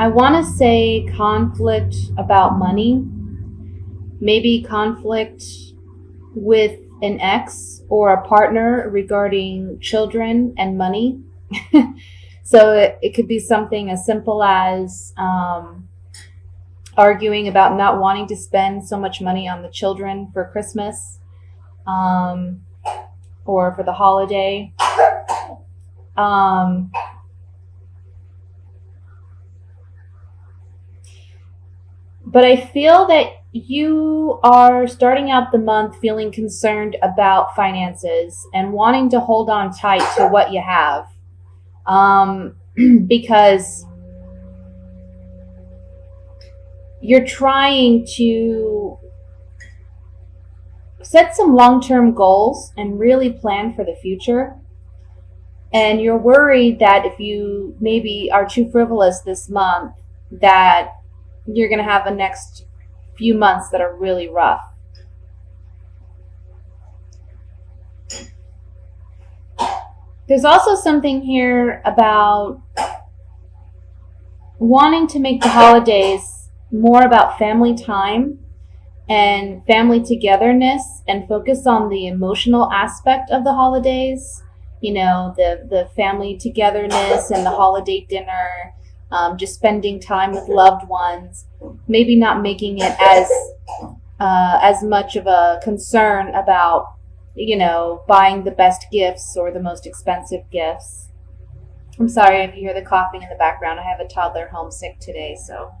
I want to say conflict about money, maybe conflict with an ex or a partner regarding children and money. So it could be something as simple as arguing about not wanting to spend so much money on the children for Christmas, um, or for the holiday. Um, but I feel that you are starting out the month feeling concerned about finances and wanting to hold on tight to what you have. Because you're trying to set some long-term goals and really plan for the future. And you're worried that if you maybe are too frivolous this month, that you're going to have the next few months that are really rough. There's also something here about wanting to make the holidays more about family time and family togetherness and focus on the emotional aspect of the holidays. You know, the family togetherness and the holiday dinner, just spending time with loved ones, maybe not making it as much of a concern about, you know, buying the best gifts or the most expensive gifts. I'm sorry if you hear the coughing in the background. I have a toddler homesick today, so.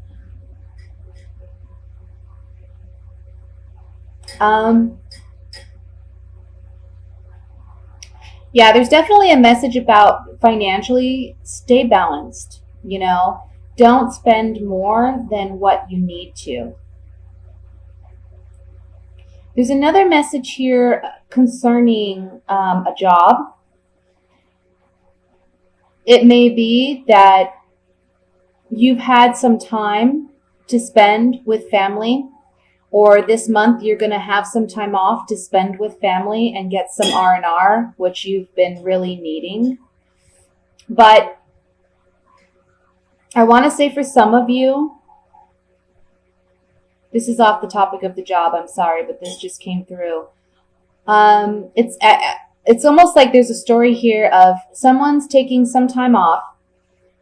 Yeah, there's definitely a message about financially stay balanced, you know. Don't spend more than what you need to. There's another message here concerning a job. It may be that you've had some time to spend with family, or this month you're going to have some time off to spend with family and get some R&R, which you've been really needing. But I want to say for some of you, this is off the topic of the job, I'm sorry, but this just came through. It's almost like there's a story here of someone's taking some time off.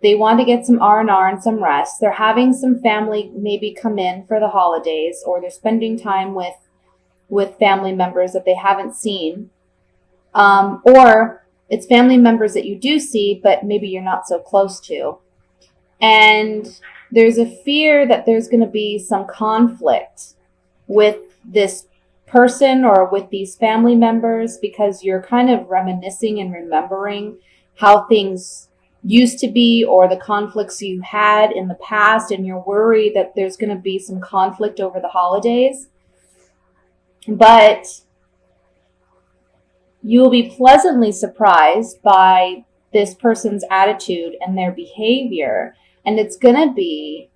They want to get some R&R and some rest. They're having some family maybe come in for the holidays, or they're spending time with family members that they haven't seen. Or it's family members that you do see, but maybe you're not so close to. And there's a fear that there's going to be some conflict with this person or with these family members, because you're kind of reminiscing and remembering how things used to be or the conflicts you had in the past, and you're worried that there's going to be some conflict over the holidays. But you will be pleasantly surprised by this person's attitude and their behavior, and it's going to be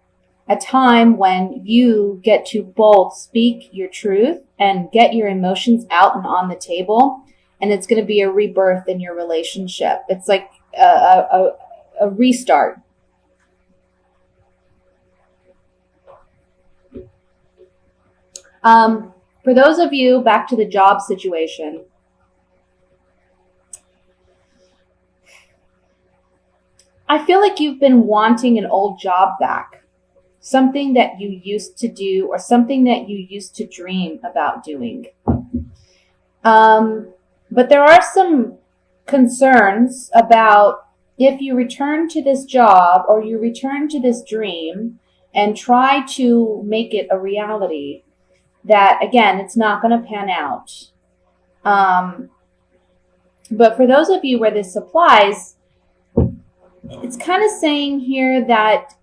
a time when you get to both speak your truth and get your emotions out and on the table, and it's going to be a rebirth in your relationship. It's like a restart. For those of you, back to the job situation, I feel like you've been wanting an old job back, something that you used to do or something that you used to dream about doing. But there are some concerns about if you return to this job or you return to this dream and try to make it a reality, that again, it's not going to pan out. But for those of you where this applies, it's kind of saying here that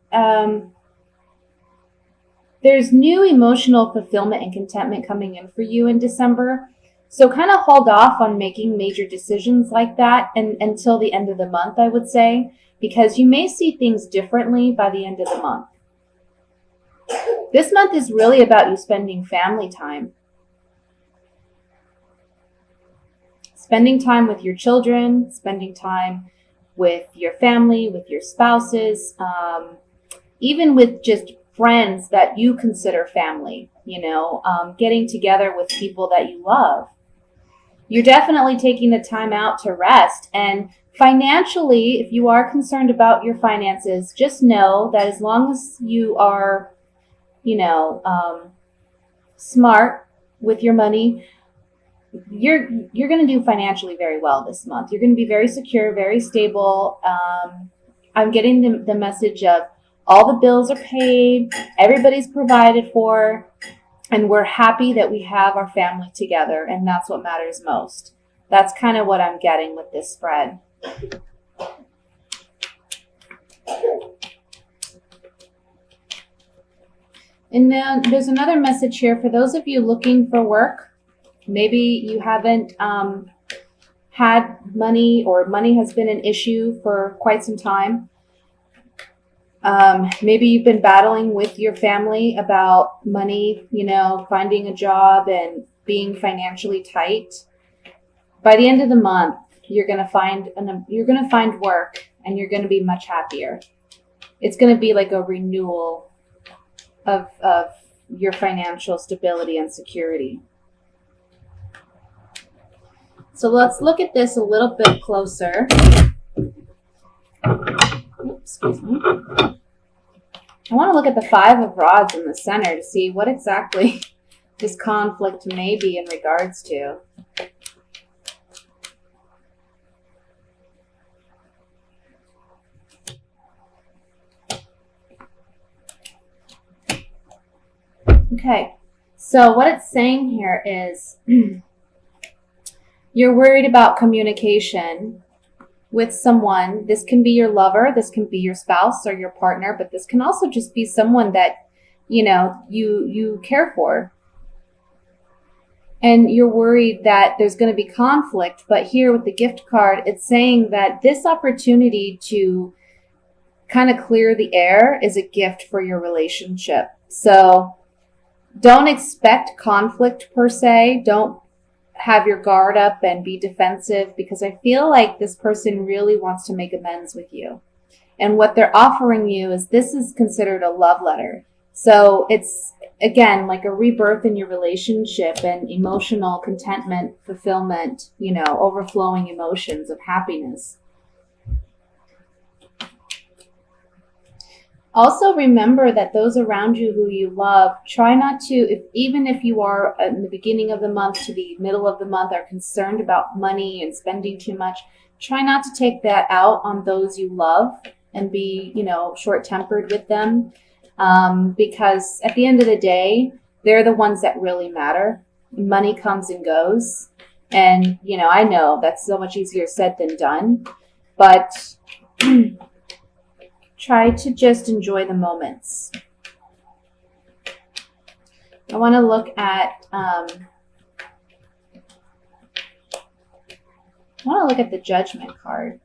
there's new emotional fulfillment and contentment coming in for you in December. So kind of hold off on making major decisions like that until the end of the month, I would say, because you may see things differently by the end of the month. This month is really about you spending family time. Spending time with your children, spending time with your family, with your spouses, even with just friends that you consider family, getting together with people that you love. You're definitely taking the time out to rest. And financially, if you are concerned about your finances, just know that as long as you are, smart with your money, you're going to do financially very well this month. You're going to be very secure, very stable. I'm getting the message of all the bills are paid, everybody's provided for, and we're happy that we have our family together, and that's what matters most. That's kind of what I'm getting with this spread. And then there's another message here for those of you looking for work. Maybe you haven't had money, or money has been an issue for quite some time. Maybe you've been battling with your family about money, finding a job and being financially tight. By the end of the month, you're going to find work, and you're going to be much happier. It's going to be like a renewal of your financial stability and security. So let's look at this a little bit closer. Oops, excuse me. I want to look at the 5 of Rods in the center to see what exactly this conflict may be in regards to. Okay, so what it's saying here is you're worried about communication with someone. This can be your lover, this can be your spouse or your partner, but this can also just be someone that, you care for. And you're worried that there's going to be conflict, but here with the gift card, it's saying that this opportunity to kind of clear the air is a gift for your relationship. So don't expect conflict per se. Don't have your guard up and be defensive, because I feel like this person really wants to make amends with you. And what they're offering you is, this is considered a love letter. So it's, again, like a rebirth in your relationship and emotional contentment, fulfillment, overflowing emotions of happiness. Also remember that those around you who you love, try not to, even if you are in the beginning of the month to the middle of the month are concerned about money and spending too much, try not to take that out on those you love and be, short-tempered with them. Because at the end of the day, they're the ones that really matter. Money comes and goes. And, I know that's so much easier said than done, but try to just enjoy the moments. I want to look at the Judgment card.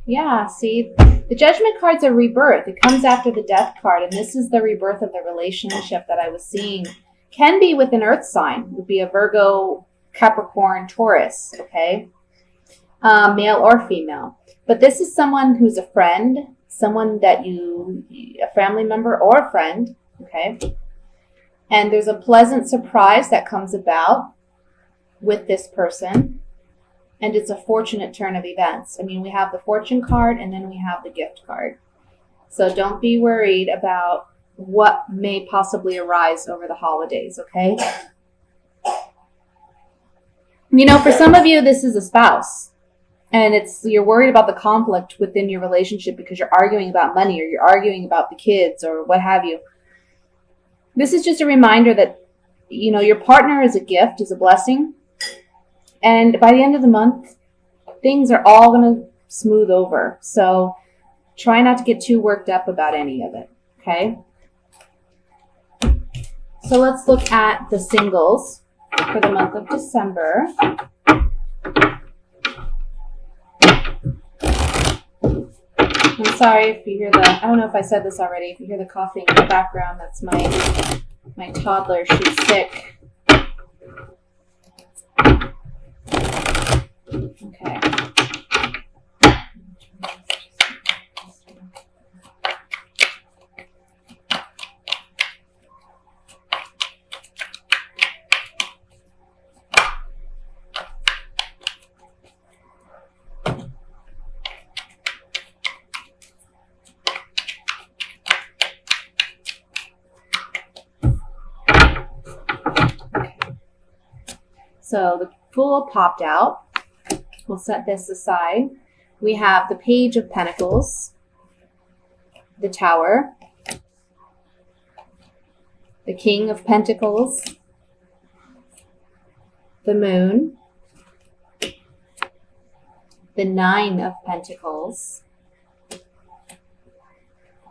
Yeah, see, the Judgment card's a rebirth. It comes after the Death card, and this is the rebirth of the relationship that I was seeing. Can be with an earth sign. It would be a Virgo, Capricorn, Taurus, okay? Male or female. But this is someone who's a friend, someone that a family member or a friend, okay? And there's a pleasant surprise that comes about with this person. And it's a fortunate turn of events. I mean, we have the Fortune card, and then we have the Gift card. So don't be worried about what may possibly arise over the holidays, okay? For some of you, this is a spouse. And you're worried about the conflict within your relationship because you're arguing about money, or you're arguing about the kids, or what have you. This is just a reminder that, your partner is a gift, is a blessing. And by the end of the month, things are all going to smooth over. So try not to get too worked up about any of it, okay? So let's look at the singles for the month of December. I'm sorry if you hear I don't know if I said this already, if you hear the coughing in the background, that's my toddler, she's sick. Okay. So the Fool popped out. We'll set this aside. We have the Page of Pentacles, the Tower, the King of Pentacles, the Moon, the Nine of Pentacles,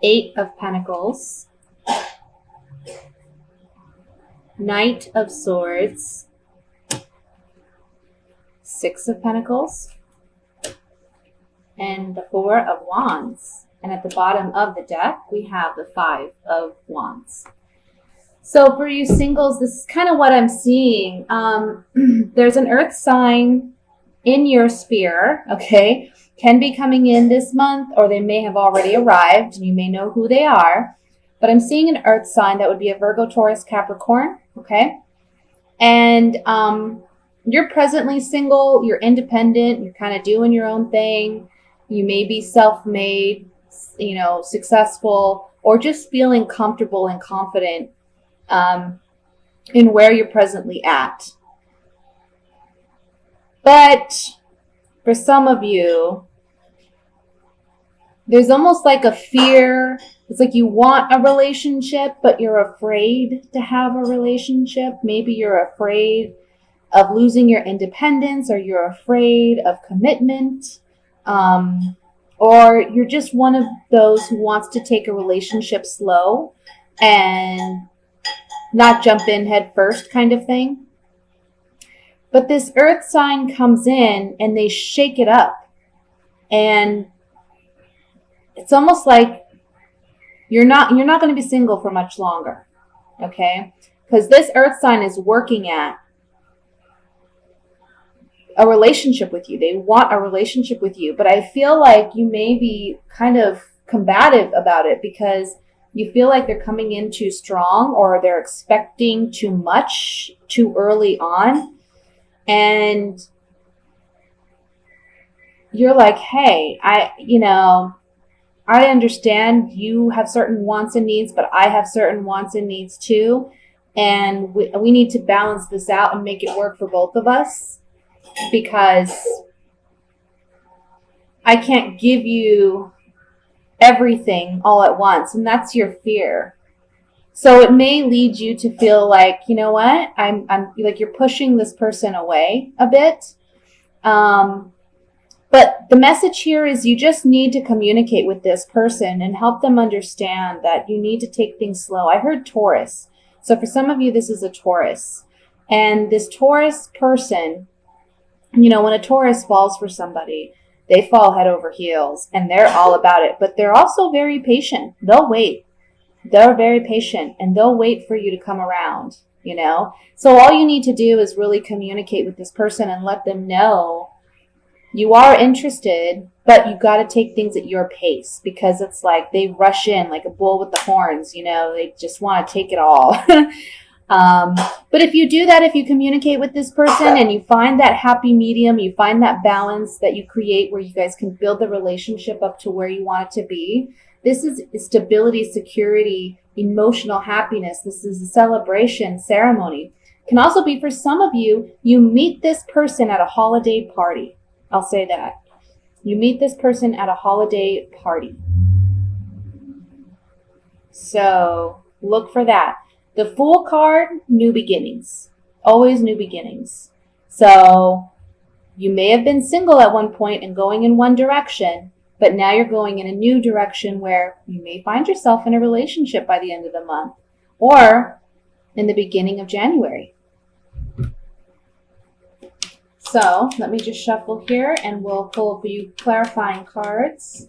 Eight of Pentacles, Knight of Swords, Six of Pentacles, and the Four of Wands. And at the bottom of the deck, we have the Five of Wands. So for you singles, this is kind of what I'm seeing. There's an earth sign in your sphere, okay? Can be coming in this month, or they may have already arrived, and you may know who they are. But I'm seeing an earth sign that would be a Virgo, Taurus, Capricorn, okay? And you're presently single, you're independent, you're kind of doing your own thing. You may be self-made, you know, successful, or just feeling comfortable and confident in where you're presently at. But for some of you, there's almost like a fear. It's like you want a relationship, but you're afraid to have a relationship. Maybe you're afraid of losing your independence, or you're afraid of commitment. Or you're just one of those who wants to take a relationship slow and not jump in head first kind of thing. But this earth sign comes in and they shake it up. And it's almost like you're not going to be single for much longer. Okay? Because this earth sign is working at a relationship with you. They want a relationship with you. But I feel like you may be kind of combative about it because you feel like they're coming in too strong, or they're expecting too much too early on. And you're like, hey, I understand you have certain wants and needs, but I have certain wants and needs too. And we need to balance this out and make it work for both of us, because I can't give you everything all at once. And that's your fear. So it may lead you to feel like, you know what, I'm like, you're pushing this person away a bit. But the message here is you just need to communicate with this person and help them understand that you need to take things slow. I heard Taurus. So for some of you, this is a Taurus. And this Taurus person, you know, when a Taurus falls for somebody, they fall head over heels and they're all about it. But they're also very patient. They'll wait. They're very patient and they'll wait for you to come around, you know. So all you need to do is really communicate with this person and let them know you are interested, but you got to take things at your pace, because it's like they rush in like a bull with the horns, you know. They just want to take it all. But if you do that, if you communicate with this person and you find that happy medium, you find that balance that you create where you guys can build the relationship up to where you want it to be. This is stability, security, emotional happiness. This is a celebration, ceremony. It can also be for some of you, you meet this person at a holiday party. I'll say that. You meet this person at a holiday party. So look for that. The Fool card, new beginnings. Always new beginnings. So you may have been single at one point and going in one direction, but now you're going in a new direction where you may find yourself in a relationship by the end of the month or in the beginning of January. So let me just shuffle here and we'll pull a few clarifying cards.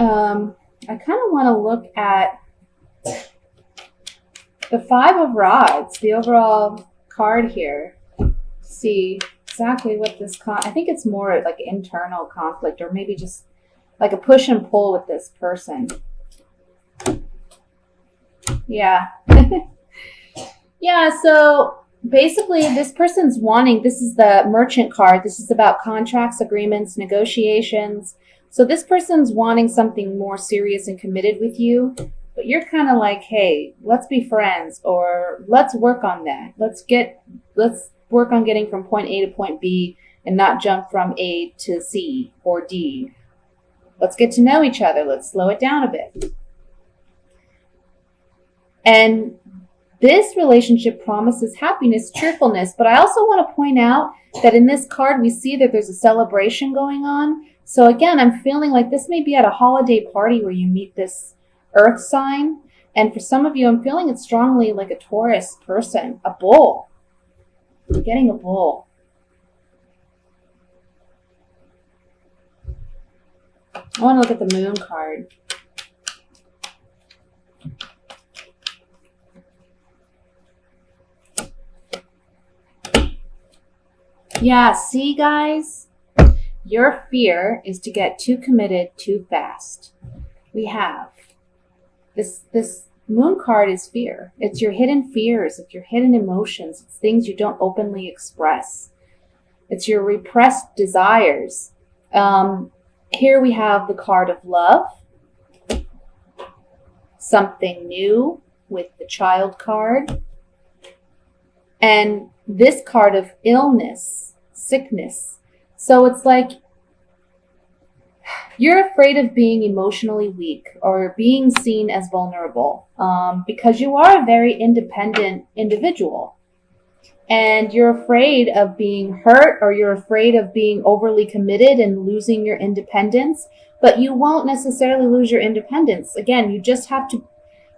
I kind of want to look at the Five of Rods, the overall card here. See exactly what this I think it's more like internal conflict, or maybe just like a push and pull with this person. Yeah. Yeah, so basically this person's wanting, this is the Merchant card. This is about contracts, agreements, negotiations, So this person's wanting something more serious and committed with you, but you're kind of like, hey, let's be friends, or let's work on that. Let's work on getting from point A to point B and not jump from A to C or D. Let's get to know each other. Let's slow it down a bit. And this relationship promises happiness, cheerfulness, but I also want to point out that in this card, we see that there's a celebration going on. So again, I'm feeling like this may be at a holiday party where you meet this earth sign. And for some of you, I'm feeling it strongly like a Taurus person, a bull. I'm getting a bull. I want to look at the moon card. Yeah, see guys, your fear is to get too committed too fast. We have this moon card is fear. It's your hidden fears, it's your hidden emotions, it's things you don't openly express. It's your repressed desires. Here we have the card of love, something new with the child card, and this card of illness, sickness. So it's like you're afraid of being emotionally weak or being seen as vulnerable because you are a very independent individual. And you're afraid of being hurt, or you're afraid of being overly committed and losing your independence. But you won't necessarily lose your independence. Again, you just have to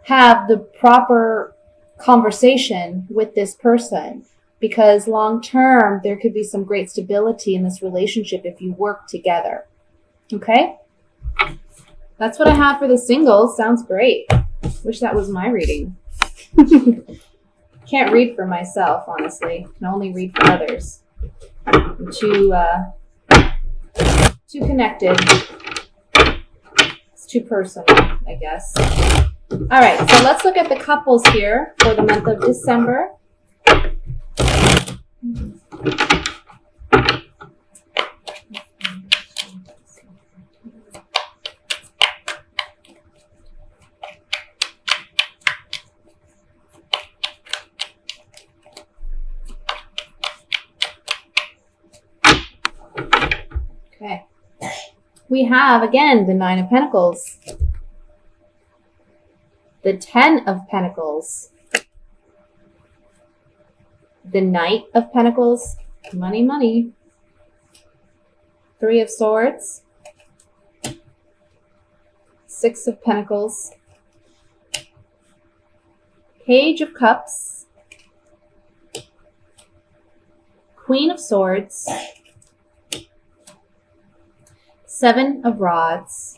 have the proper conversation with this person, because long term there could be some great stability in this relationship if you work together. Okay? That's what I have for the singles. Sounds great. Wish that was my reading. Can't read for myself, honestly. Can only read for others. I'm too connected. It's too personal, I guess. All right, so let's look at the couples here for the month of December. Okay. We have, again, the Nine of Pentacles, the Ten of Pentacles, the Knight of Pentacles, money, money, Three of Swords, Six of Pentacles, Page of Cups, Queen of Swords, Seven of Rods,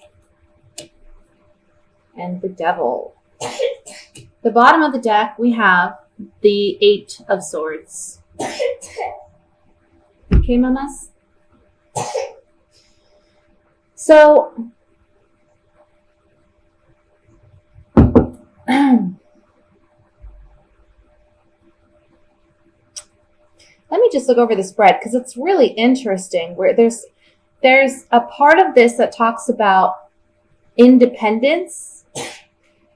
and the Devil. The bottom of the deck, we have the Eight of Swords. Okay, mamas? So, let me just look over the spread, because it's really interesting where there's a part of this that talks about independence,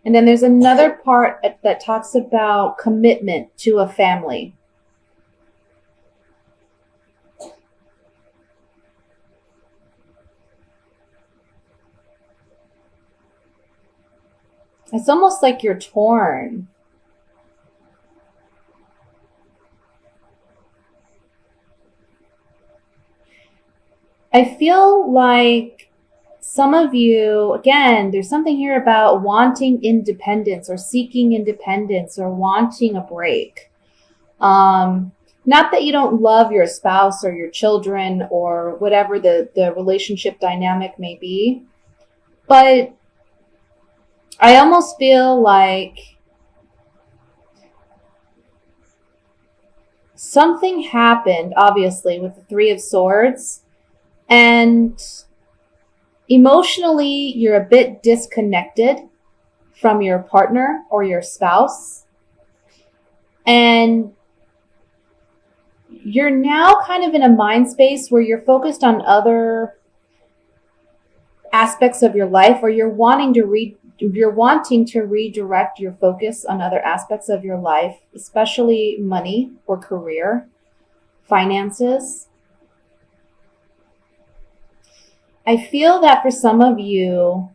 and then there's another part that talks about commitment to a family. It's almost like you're torn. I feel like some of you, again, there's something here about wanting independence or seeking independence or wanting a break. Not that you don't love your spouse or your children or whatever the relationship dynamic may be, but I almost feel like something happened, obviously, with the Three of Swords. And emotionally, you're a bit disconnected from your partner or your spouse. And you're now kind of in a mind space where you're focused on other aspects of your life, or you're wanting to redirect your focus on other aspects of your life, especially money or career, finances. I feel that for some of you,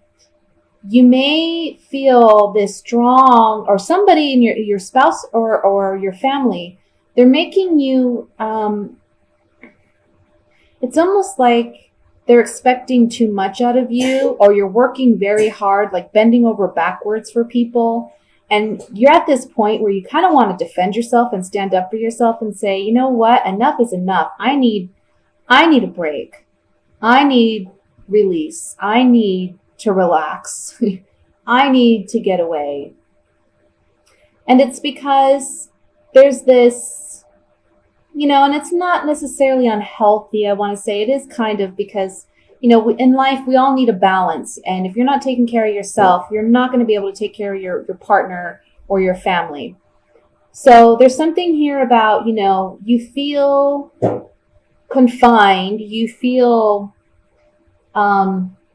you may feel this strong, or somebody in your spouse or your family, they're making you, it's almost like they're expecting too much out of you, or you're working very hard, like bending over backwards for people. And you're at this point where you kind of want to defend yourself and stand up for yourself and say, you know what? Enough is enough. I need a break. I need release. I need to relax. I need to get away. And it's because there's this, and it's not necessarily unhealthy, I want to say. It is kind of because, in life, we all need a balance. And if you're not taking care of yourself, you're not going to be able to take care of your partner or your family. So there's something here about, you feel confined, you feel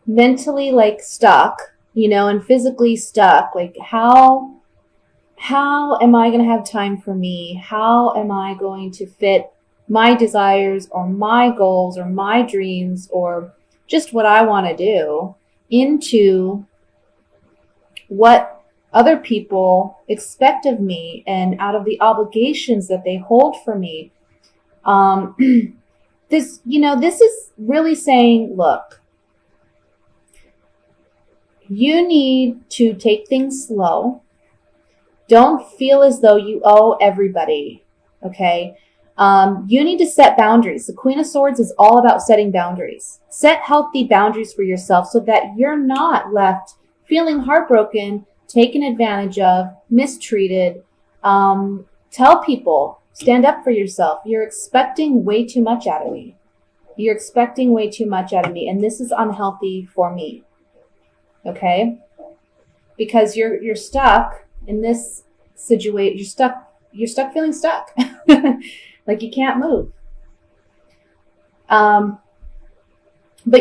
mentally like stuck, and physically stuck. Like, how am I going to have time for me? How am I going to fit my desires or my goals or my dreams or just what I want to do into what other people expect of me and out of the obligations that they hold for me? This is really saying, look, you need to take things slow. Don't feel as though you owe everybody, okay? You need to set boundaries. The Queen of Swords is all about setting boundaries. Set healthy boundaries for yourself so that you're not left feeling heartbroken, taken advantage of, mistreated. Tell people, stand up for yourself. You're expecting way too much out of me. You're expecting way too much out of me, and this is unhealthy for me. Okay? Because you're stuck in this situation. You're stuck feeling stuck. Like you can't move. But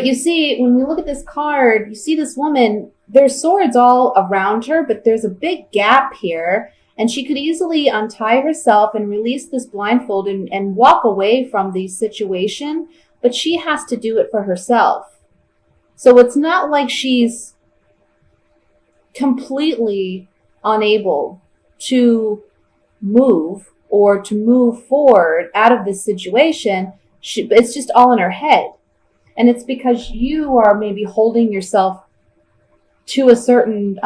you see, when we look at this card, you see this woman, there's swords all around her, but there's a big gap here, and she could easily untie herself and release this blindfold and walk away from the situation, but she has to do it for herself. So it's not like she's completely unable to move or to move forward out of this situation. It's just all in her head. And it's because you are maybe holding yourself to a certain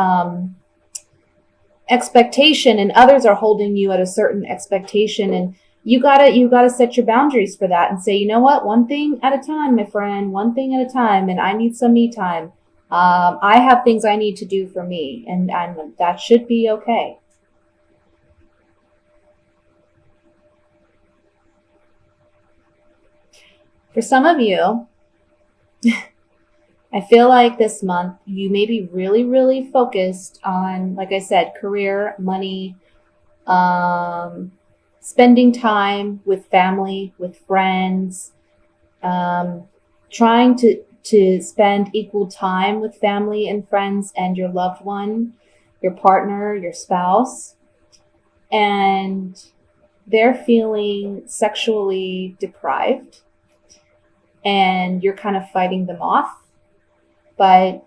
expectation, and others are holding you at a certain expectation. And you gotta set your boundaries for that and say, you know what, one thing at a time, my friend, one thing at a time. And I need some me time. I have things I need to do for me, and that should be okay. For some of you, I feel like this month you may be really, really focused on, like I said, career, money, spending time with family, with friends, trying to spend equal time with family and friends and your loved one, your partner, your spouse, and they're feeling sexually deprived and you're kind of fighting them off. But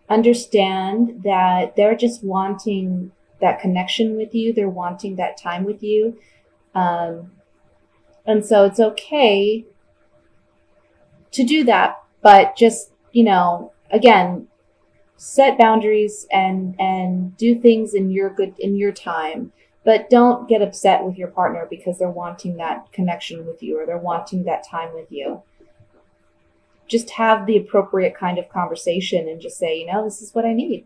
understand that they're just wanting that connection with you. They're wanting that time with you. And so it's okay to do that, but just, again, set boundaries and do things in your time, but don't get upset with your partner because they're wanting that connection with you or they're wanting that time with you. Just have the appropriate kind of conversation and just say, this is what I need.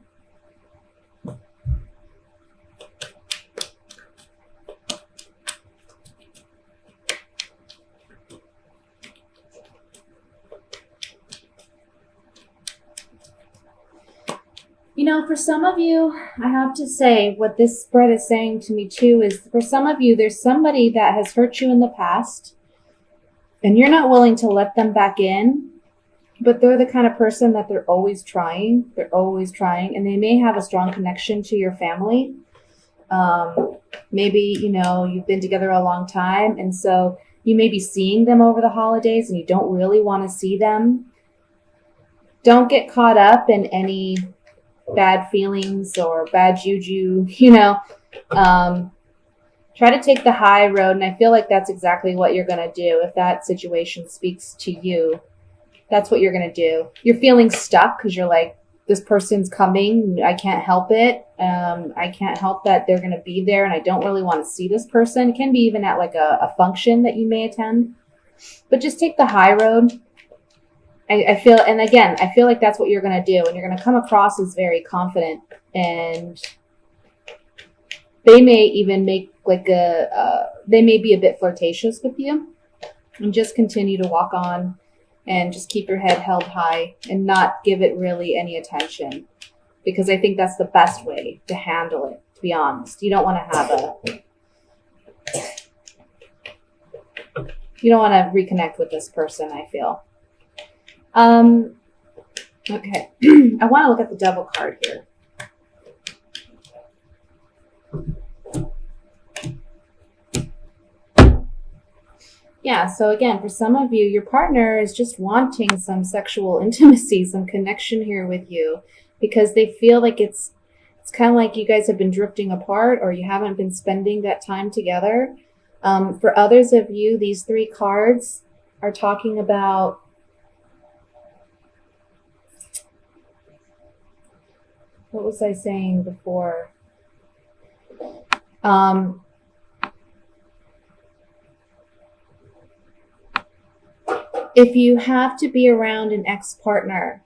For some of you, I have to say what this spread is saying to me too is, for some of you, there's somebody that has hurt you in the past and you're not willing to let them back in. but they're the kind of person that they're always trying. They're always trying, and they may have a strong connection to your family. Maybe, you've been together a long time, and so you may be seeing them over the holidays and you don't really want to see them. Don't get caught up in any bad feelings or bad juju, try to take the high road. And I feel like that's exactly what you're going to do. If that situation speaks to you, that's what you're going to do. You're feeling stuck because you're like, this person's coming. I can't help it. I can't help that they're going to be there, and I don't really want to see this person. It can be even at like a function that you may attend. But just take the high road. I feel like that's what you're going to do. And you're going to come across as very confident. And they may even make they may be a bit flirtatious with you. And just continue to walk on. And just keep your head held high and not give it really any attention. Because I think that's the best way to handle it, to be honest. You don't want to reconnect with this person, I feel. Okay. I want to look at the Devil card here. Yeah, so again, for some of you, your partner is just wanting some sexual intimacy, some connection here with you, because they feel like it's kind of like you guys have been drifting apart, or you haven't been spending that time together. For others of you, these 3 cards are talking about what was I saying before? If you have to be around an ex-partner,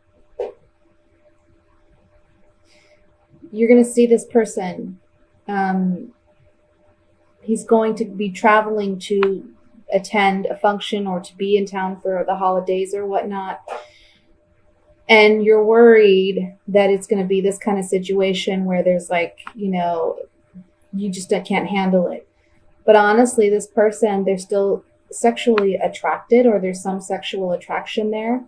you're going to see this person. He's going to be traveling to attend a function or to be in town for the holidays or whatnot. And you're worried that it's going to be this kind of situation where there's you just can't handle it. But honestly, this person, they're still sexually attracted, or there's some sexual attraction there.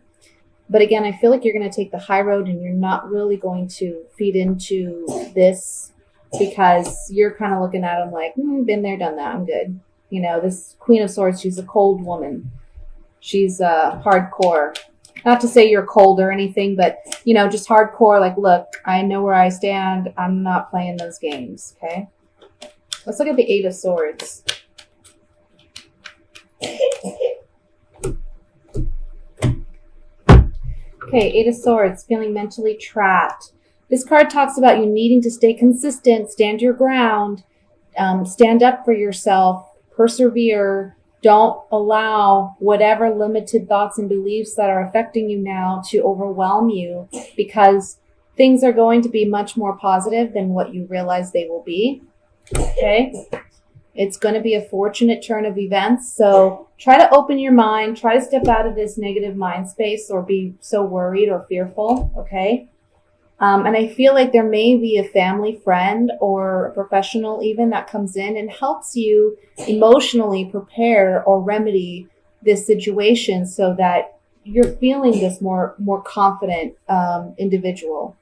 But again, I feel like you're going to take the high road and you're not really going to feed into this, because you're kind of looking at them like, been there, done that, I'm good. This Queen of Swords, she's a cold woman. She's hardcore. Not to say you're cold or anything, but, just hardcore, like, look, I know where I stand. I'm not playing those games, okay? Let's look at the 8 of Swords. Okay, 8 of Swords, feeling mentally trapped. This card talks about you needing to stay consistent, stand your ground, stand up for yourself, persevere. Don't allow whatever limited thoughts and beliefs that are affecting you now to overwhelm you, because things are going to be much more positive than what you realize they will be. Okay? It's going to be a fortunate turn of events. So try to open your mind. Try to step out of this negative mind space or be so worried or fearful. Okay. And I feel like there may be a family friend or a professional even that comes in and helps you emotionally prepare or remedy this situation so that you're feeling this more confident individual.